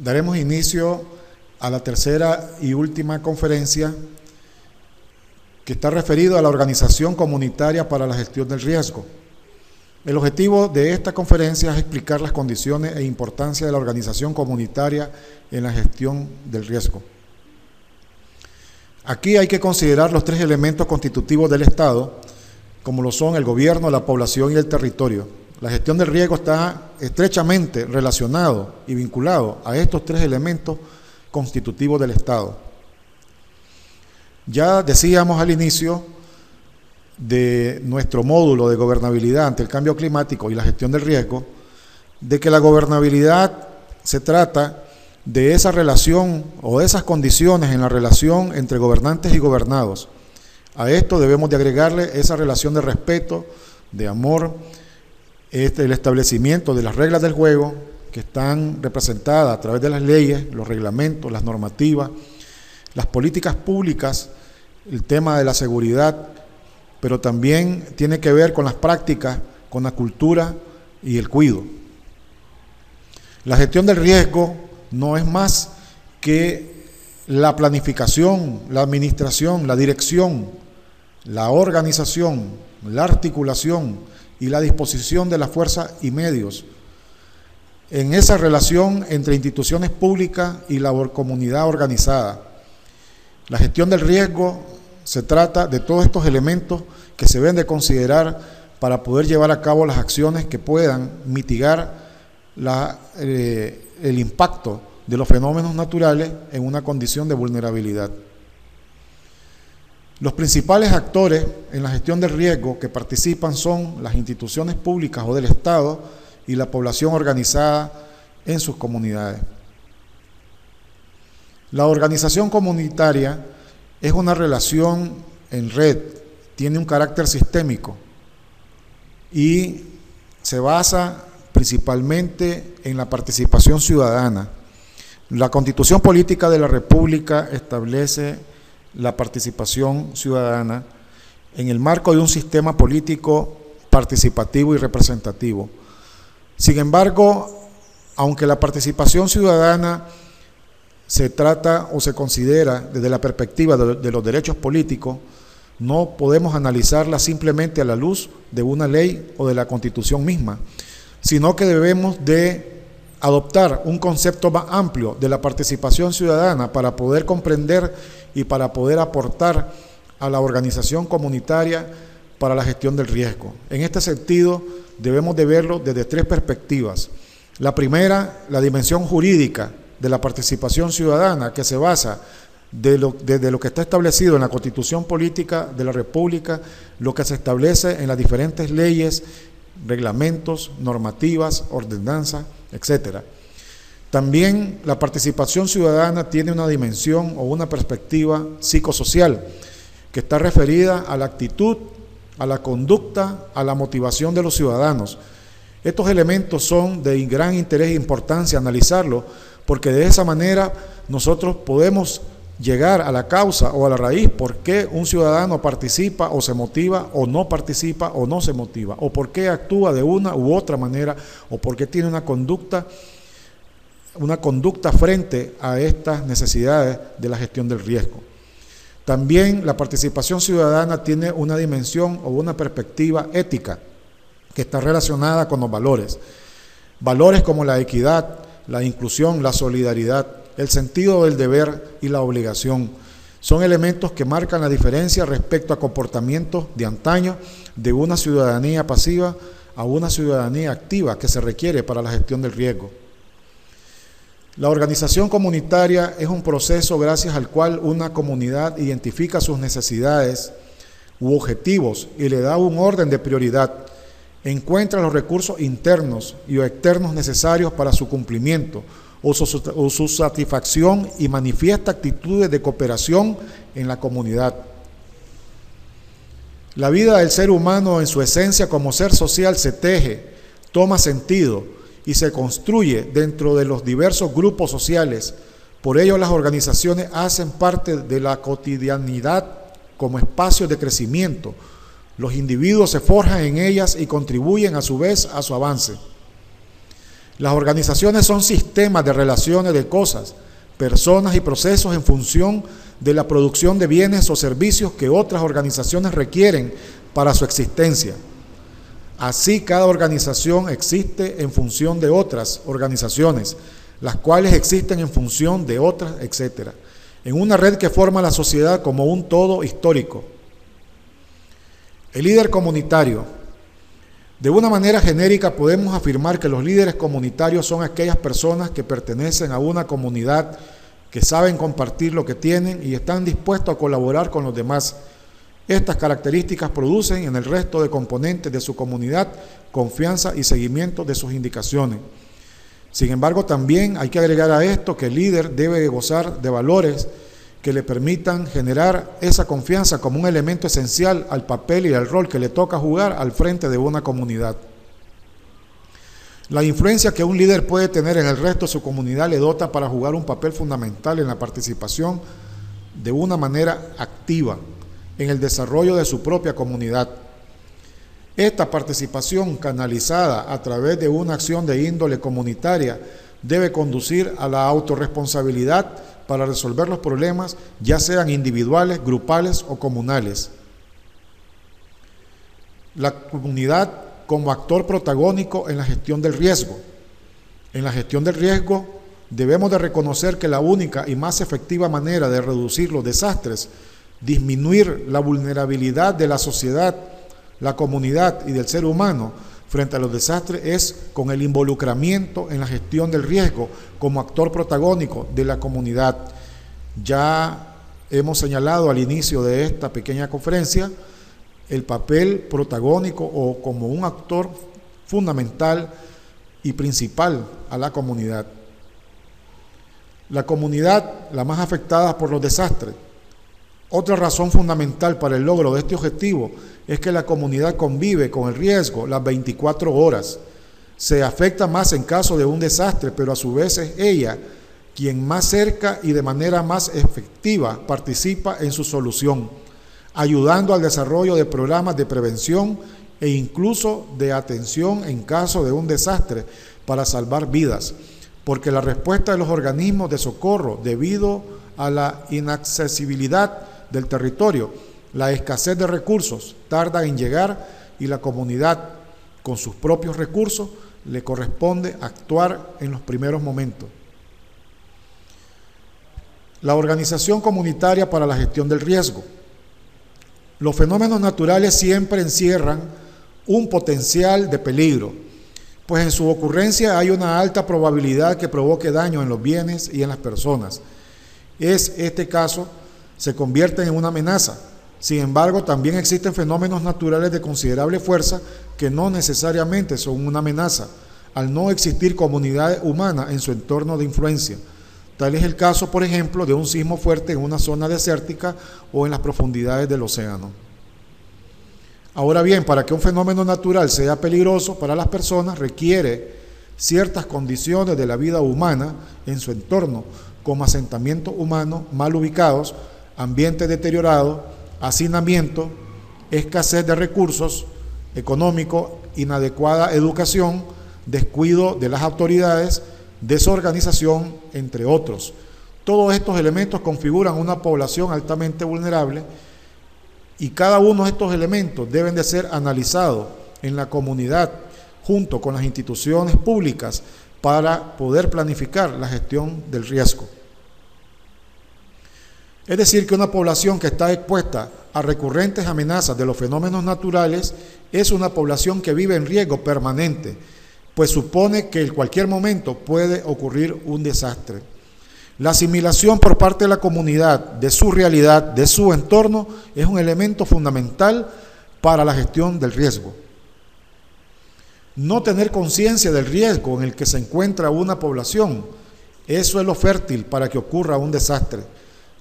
daremos inicio a la tercera y última conferencia, que está referido a la Organización Comunitaria para la Gestión del Riesgo. El objetivo de esta conferencia es explicar las condiciones e importancia de la organización comunitaria en la gestión del riesgo. Aquí hay que considerar los tres elementos constitutivos del Estado, como lo son el gobierno, la población y el territorio. La gestión del riesgo está estrechamente relacionado y vinculado a estos tres elementos constitutivos del Estado. Ya decíamos al inicio de nuestro módulo de gobernabilidad ante el cambio climático y la gestión del riesgo, de que la gobernabilidad se trata de esa relación o de esas condiciones en la relación entre gobernantes y gobernados. A esto debemos de agregarle esa relación de respeto, de amor, el establecimiento de las reglas del juego que están representadas a través de las leyes, los reglamentos, las normativas, las políticas públicas, el tema de la seguridad, pero también tiene que ver con las prácticas, con la cultura y el cuidado. La gestión del riesgo no es más que la planificación, la administración, la dirección, la organización, la articulación y la disposición de la fuerza y medios en esa relación entre instituciones públicas y la comunidad organizada. La gestión del riesgo se trata de todos estos elementos que se deben de considerar para poder llevar a cabo las acciones que puedan mitigar el impacto de los fenómenos naturales en una condición de vulnerabilidad. Los principales actores en la gestión del riesgo que participan son las instituciones públicas o del Estado y la población organizada en sus comunidades. La organización comunitaria es una relación en red, tiene un carácter sistémico y se basa principalmente en la participación ciudadana. La Constitución Política de la República establece la participación ciudadana en el marco de un sistema político participativo y representativo. Sin embargo, aunque la participación ciudadana se trata o se considera desde la perspectiva de los derechos políticos, no podemos analizarla simplemente a la luz de una ley o de la Constitución misma, sino que debemos de adoptar un concepto más amplio de la participación ciudadana para poder comprender y para poder aportar a la organización comunitaria para la gestión del riesgo. En este sentido, debemos de verlo desde tres perspectivas. La primera, la dimensión jurídica de la participación ciudadana, que se basa desde lo que está establecido en la Constitución Política de la República, lo que se establece en las diferentes leyes, reglamentos, normativas, ordenanzas, etc. También la participación ciudadana tiene una dimensión o una perspectiva psicosocial, que está referida a la actitud, a la conducta, a la motivación de los ciudadanos. Estos elementos son de gran interés e importancia analizarlo, porque de esa manera nosotros podemos llegar a la causa o a la raíz por qué un ciudadano participa o se motiva o no participa o no se motiva, o por qué actúa de una u otra manera, o por qué tiene una conducta frente a estas necesidades de la gestión del riesgo. También la participación ciudadana tiene una dimensión o una perspectiva ética que está relacionada con los valores. Valores como la equidad, la inclusión, la solidaridad, el sentido del deber y la obligación son elementos que marcan la diferencia respecto a comportamientos de antaño de una ciudadanía pasiva a una ciudadanía activa que se requiere para la gestión del riesgo. La organización comunitaria es un proceso gracias al cual una comunidad identifica sus necesidades u objetivos y le da un orden de prioridad, encuentra los recursos internos y externos necesarios para su cumplimiento o su satisfacción y manifiesta actitudes de cooperación en la comunidad. La vida del ser humano en su esencia como ser social se teje, toma sentido y se construye dentro de los diversos grupos sociales. Por ello, las organizaciones hacen parte de la cotidianidad como espacios de crecimiento. Los individuos se forjan en ellas y contribuyen a su vez a su avance. Las organizaciones son sistemas de relaciones de cosas, personas y procesos en función de la producción de bienes o servicios que otras organizaciones requieren para su existencia. Así, cada organización existe en función de otras organizaciones, las cuales existen en función de otras, etc., en una red que forma la sociedad como un todo histórico. El líder comunitario. De una manera genérica podemos afirmar que los líderes comunitarios son aquellas personas que pertenecen a una comunidad, que saben compartir lo que tienen y están dispuestos a colaborar con los demás. Estas características producen en el resto de componentes de su comunidad confianza y seguimiento de sus indicaciones. Sin embargo, también hay que agregar a esto que el líder debe gozar de valores que le permitan generar esa confianza como un elemento esencial al papel y al rol que le toca jugar al frente de una comunidad. La influencia que un líder puede tener en el resto de su comunidad le dota para jugar un papel fundamental en la participación de una manera activa en el desarrollo de su propia comunidad. Esta participación canalizada a través de una acción de índole comunitaria debe conducir a la autorresponsabilidad para resolver los problemas, ya sean individuales, grupales o comunales. La comunidad como actor protagónico en la gestión del riesgo. En la gestión del riesgo debemos de reconocer que la única y más efectiva manera de reducir los desastres, disminuir la vulnerabilidad de la sociedad, la comunidad y del ser humano frente a los desastres es con el involucramiento en la gestión del riesgo como actor protagónico de la comunidad. Ya hemos señalado al inicio de esta pequeña conferencia el papel protagónico o como un actor fundamental y principal a la comunidad. La comunidad, la más afectada por los desastres. Otra razón fundamental para el logro de este objetivo es que la comunidad convive con el riesgo las 24 horas. Se afecta más en caso de un desastre, pero a su vez es ella quien más cerca y de manera más efectiva participa en su solución, ayudando al desarrollo de programas de prevención e incluso de atención en caso de un desastre para salvar vidas, porque la respuesta de los organismos de socorro debido a la inaccesibilidad del territorio, la escasez de recursos tarda en llegar y la comunidad con sus propios recursos le corresponde actuar en los primeros momentos. La organización comunitaria para la gestión del riesgo. Los fenómenos naturales siempre encierran un potencial de peligro, pues en su ocurrencia hay una alta probabilidad que provoque daño en los bienes y en las personas. Este caso se convierte en una amenaza. Sin embargo, también existen fenómenos naturales de considerable fuerza que no necesariamente son una amenaza, al no existir comunidad humana en su entorno de influencia. Tal es el caso, por ejemplo, de un sismo fuerte en una zona desértica o en las profundidades del océano. Ahora bien, para que un fenómeno natural sea peligroso para las personas, requiere ciertas condiciones de la vida humana en su entorno, como asentamientos humanos mal ubicados, ambiente deteriorado, hacinamiento, escasez de recursos económicos, inadecuada educación, descuido de las autoridades, desorganización, entre otros. Todos estos elementos configuran una población altamente vulnerable y cada uno de estos elementos deben de ser analizados en la comunidad junto con las instituciones públicas para poder planificar la gestión del riesgo. Es decir, que una población que está expuesta a recurrentes amenazas de los fenómenos naturales es una población que vive en riesgo permanente, pues supone que en cualquier momento puede ocurrir un desastre. La asimilación por parte de la comunidad de su realidad, de su entorno, es un elemento fundamental para la gestión del riesgo. No tener conciencia del riesgo en el que se encuentra una población, eso es lo fértil para que ocurra un desastre,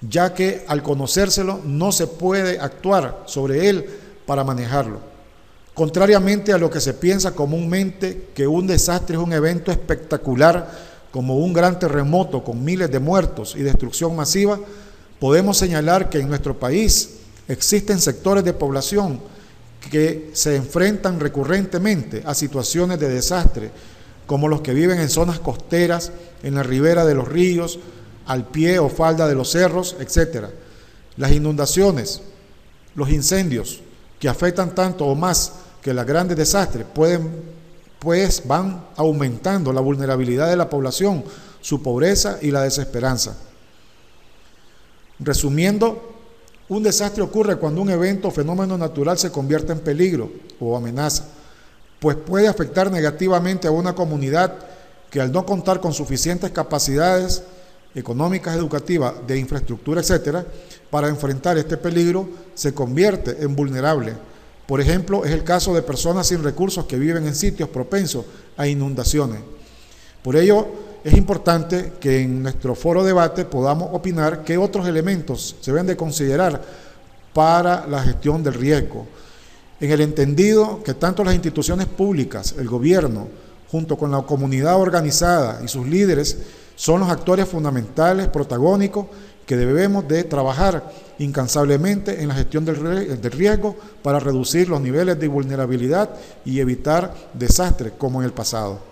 ya que al conocérselo no se puede actuar sobre él para manejarlo. Contrariamente a lo que se piensa comúnmente, que un desastre es un evento espectacular como un gran terremoto con miles de muertos y destrucción masiva, podemos señalar que en nuestro país existen sectores de población que se enfrentan recurrentemente a situaciones de desastre como los que viven en zonas costeras, en la ribera de los ríos, al pie o falda de los cerros, etc. Las inundaciones, los incendios, que afectan tanto o más que los grandes desastres, van aumentando la vulnerabilidad de la población, su pobreza y la desesperanza. Resumiendo, un desastre ocurre cuando un evento o fenómeno natural se convierte en peligro o amenaza, pues puede afectar negativamente a una comunidad que al no contar con suficientes capacidades económicas, educativas, de infraestructura, etcétera, para enfrentar este peligro, se convierte en vulnerable. Por ejemplo, es el caso de personas sin recursos que viven en sitios propensos a inundaciones. Por ello, es importante que en nuestro foro de debate podamos opinar qué otros elementos se deben de considerar para la gestión del riesgo, en el entendido que tanto las instituciones públicas, el gobierno, junto con la comunidad organizada y sus líderes, son los actores fundamentales, protagónicos, que debemos de trabajar incansablemente en la gestión del riesgo para reducir los niveles de vulnerabilidad y evitar desastres como en el pasado.